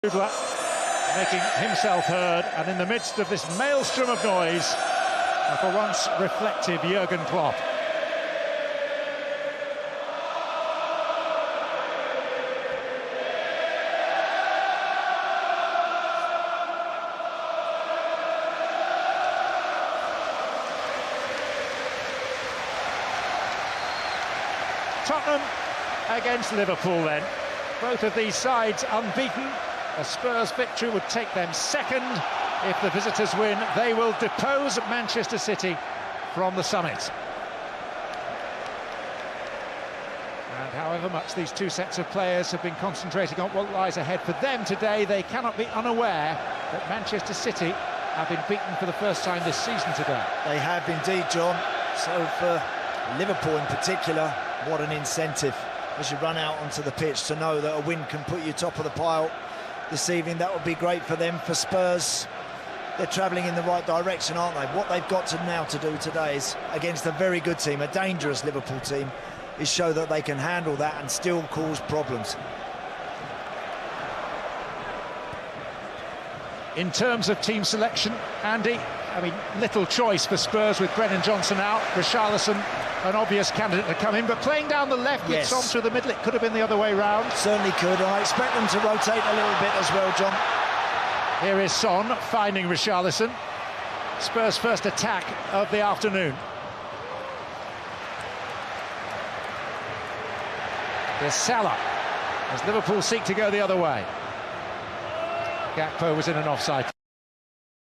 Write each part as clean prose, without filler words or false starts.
Making himself heard, and in the midst of this maelstrom of noise, for once reflective Jurgen Klopp. Tottenham against Liverpool then. Both of these sides unbeaten. A Spurs victory would take them second. If the visitors win, they will depose Manchester City from the summit. And however much these two sets of players have been concentrating on what lies ahead for them today, they cannot be unaware that Manchester City have been beaten for the first time this season today. They have indeed, John. So for Liverpool in particular, what an incentive as you run out onto the pitch to know that a win can put you top of the pile this evening. That would be great for them. For Spurs, they're travelling in the right direction, aren't they? What they've got to now to do today is, against a very good team, a dangerous Liverpool team, is show that they can handle that and still cause problems. In terms of team selection, Andy, I mean, little choice for Spurs with Brennan Johnson out. Richarlison, an obvious candidate to come in, but playing down the left with Son through the middle, it could have been the other way round. Certainly could. I expect them to rotate a little bit as well, John. Here is Son finding Richarlison. Spurs' first attack of the afternoon. Here's Salah as Liverpool seek to go the other way. Gakpo was in an offside,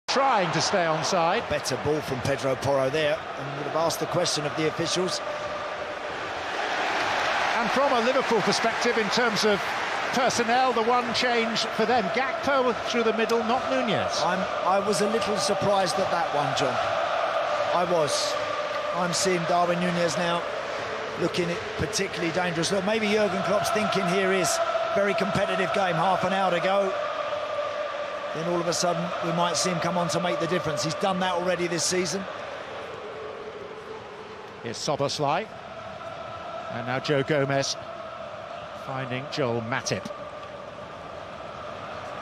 trying to stay onside. Better ball from Pedro Porro there, and would have asked the question of the officials. And from a Liverpool perspective, in terms of personnel, the one change for them, Gakpo through the middle, not Nunez. I was a little surprised at that one, John. I was. I'm seeing Darwin Nunez now looking particularly dangerous. Look, maybe Jurgen Klopp's thinking here is very competitive game, half an hour to go. Then all of a sudden we might see him come on to make the difference. He's done that already this season. Here's Szoboszlai. And now Joe Gomez finding Joel Matip.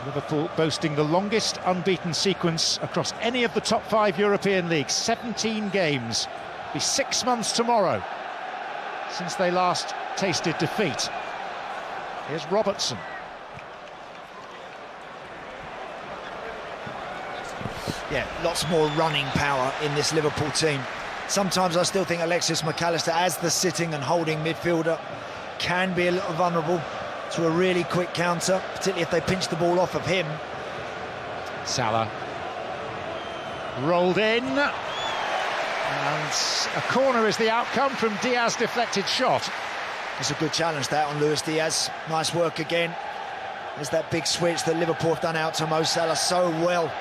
Liverpool boasting the longest unbeaten sequence across any of the top 5 European leagues. 17 games. It'll be 6 months tomorrow since they last tasted defeat. Here's Robertson. Yeah, lots more running power in this Liverpool team. Sometimes I still think Alexis McAllister, as the sitting and holding midfielder, can be a little vulnerable to a really quick counter, particularly if they pinch the ball off of him. Salah rolled in, and a corner is the outcome from Diaz's deflected shot. It's a good challenge that on Luis Diaz. Nice work again. There's that big switch that Liverpool have done out to Mo Salah so well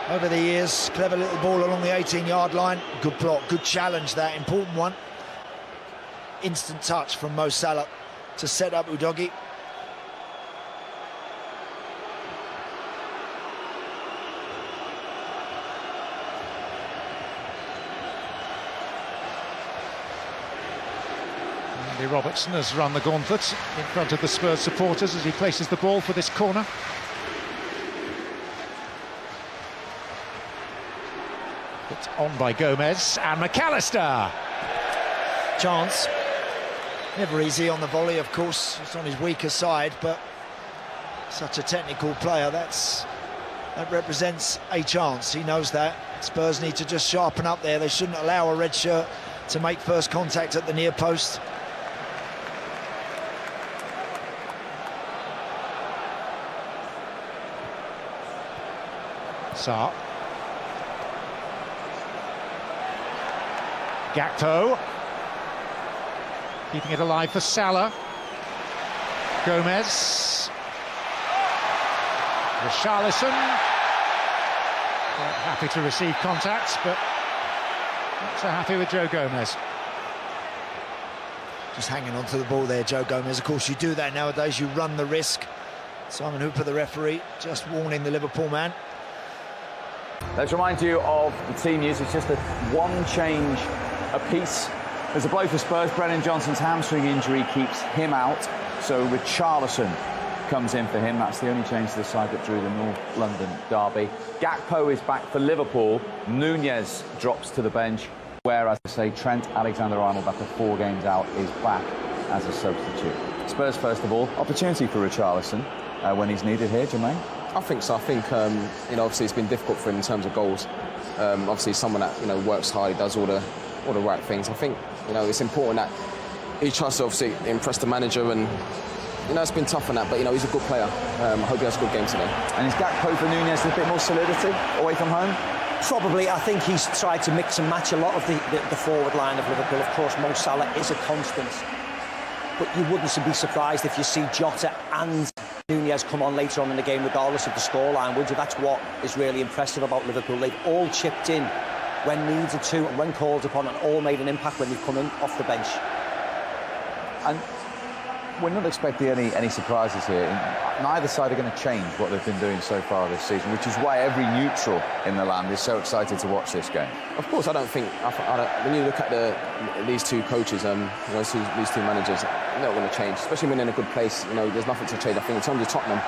over the years. Clever little ball along the 18-yard line. Good block, good challenge, that important one. Instant touch from Mo Salah to set up Udogie. Andy Robertson has run the gauntlet in front of the Spurs supporters as he places the ball for this corner. It's on by Gomez and McAllister. Chance. Never easy on the volley, of course. It's on his weaker side, but such a technical player, that represents a chance. He knows that. Spurs need to just sharpen up there. They shouldn't allow a red shirt to make first contact at the near post. Sarr. Gakpo. Keeping it alive for Salah. Gomez. Richarlison. Quite happy to receive contacts, but not so happy with Joe Gomez. Just hanging on to the ball there, Joe Gomez. Of course, you do that nowadays, you run the risk. Simon Hooper, the referee, just warning the Liverpool man. Let's remind you of the team news. It's just one change apiece. There's a blow for Spurs. Brennan Johnson's hamstring injury keeps him out, so Richarlison comes in for him. That's the only change to the side that drew the North London derby. Gakpo is back for Liverpool. Nunez drops to the bench, whereas I say Trent Alexander-Arnold, after 4 games out, is back as a substitute. Spurs, first of all, opportunity for Richarlison when he's needed here, Jermaine? I think so. I think, obviously it's been difficult for him in terms of goals. Obviously he's someone that, works hard, he does all the right things. I think, it's important that he tries to obviously impress the manager, and, it's been tough on that, but, he's a good player. I hope he has a good game today. And is Gakpo for Nunez a bit more solidity away from home? Probably. I think he's tried to mix and match a lot of the forward line of Liverpool. Of course, Mo Salah is a constant, but you wouldn't be surprised if you see Jota and Nunez come on later on in the game, regardless of the scoreline, would you? That's what is really impressive about Liverpool. They've all chipped in when needed to and when called upon, and all made an impact when they've come in off the bench. And we're not expecting any surprises here. Neither side are going to change what they've been doing so far this season, which is why every neutral in the land is so excited to watch this game. Of course, I don't think, when you look at these two coaches, these two managers, they're not going to change, especially when in a good place. There's nothing to change. I think in terms of Tottenham,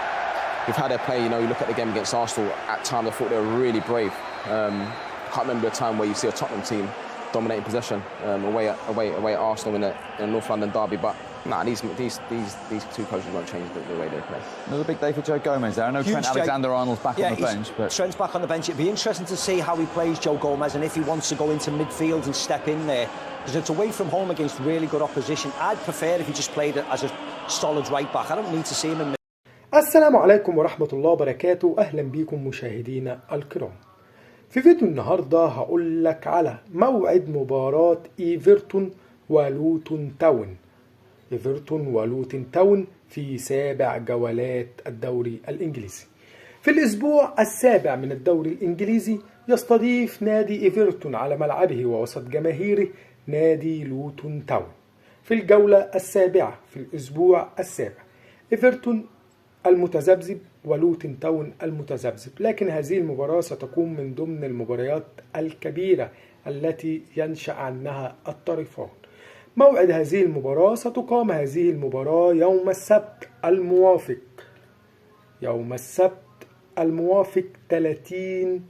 we've had their play. You look at the game against Arsenal. At times, I thought they were really brave. I can't remember a time where you see a Tottenham team dominating possession away at Arsenal in a North London derby. But these two coaches won't change the way they play. Another big day for Joe Gomez there. I know Trent Alexander-Arnold's back on the bench, but Trent's back on the bench. It'd be interesting to see how he plays, Joe Gomez, and if he wants to go into midfield and step in there, because it's away from home against really good opposition. I'd prefer if he just played it as a solid right back. I don't need to see him in. السلام عليكم ورحمة الله وبركاته. أهلا بكم مشاهدينا الكرام. في فيديو النهاردة هقول لك على موعد مباراة إيفرتون ولوتون تاون. إيفرتون ولوتون تاون في 7 جولات الدوري الإنجليزي. في الأسبوع السابع من الدوري الإنجليزي يستضيف نادي إيفرتون على ملعبه ووسط جماهيره نادي لوتون تاون. في الجولة السابعة في الأسبوع السابع إيفرتون المتذبذب ولوتون تاون المتذبذب، لكن هذه المباراة ستكون من ضمن المباريات الكبيرة التي ينشأ عنها الطرفان. موعد هذه المباراة ستقام هذه المباراة يوم السبت الموافق 30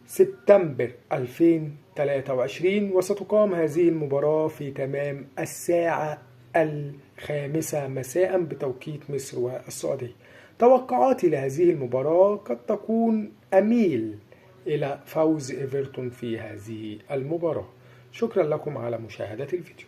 سبتمبر 2023، وستقام هذه المباراة في تمام الساعة 5 مساء بتوقيت مصر والسعودية. توقعاتي لهذه المباراة قد تكون أميل إلى فوز إيفرتون في هذه المباراة. شكرا لكم على مشاهدة الفيديو.